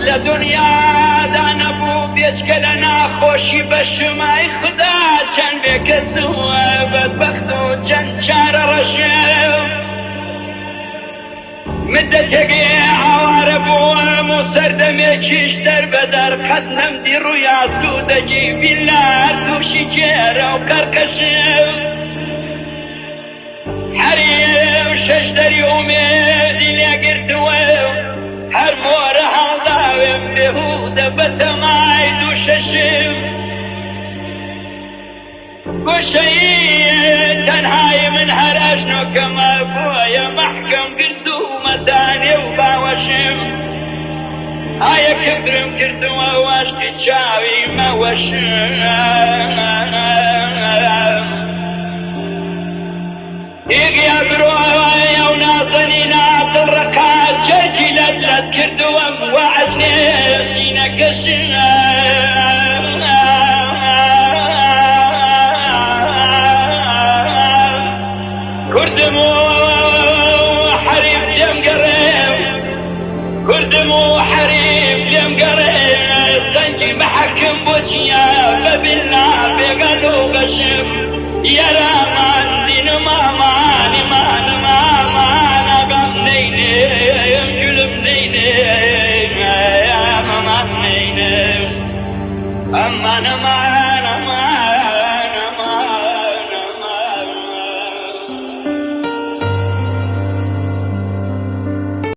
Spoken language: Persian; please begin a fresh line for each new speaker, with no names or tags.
لدنيا دانا بو بيشكل ناخوشي بشماي خدا چند بكسو بدبختو چند شار رشم مدتكي عواربو مسردمي چشتر بدر قدنم دي رويا سودجي بلار دوشي كيرا وكركشم حريم شجدري اميدي لقرتو هر مور حضاوم بهودة بتماي دوششم وشي تنهاي من هرشنو كما بويا محكم قردو مداني وباوشم هاي كبرم كردو واشكي تشاوي ما وشم يا برويا وناصني ناصر ركات جاجي لدلت كردو وعشني سينك الشمال كردمو حريم ليم قريب كردمو حريم ليم قريب سنجي محكم بوشيا فبالله بقلو غشم يا رامان دين ماماني مان مامان أقام نيني يمجلم نيني يا مامان نيني أما أنا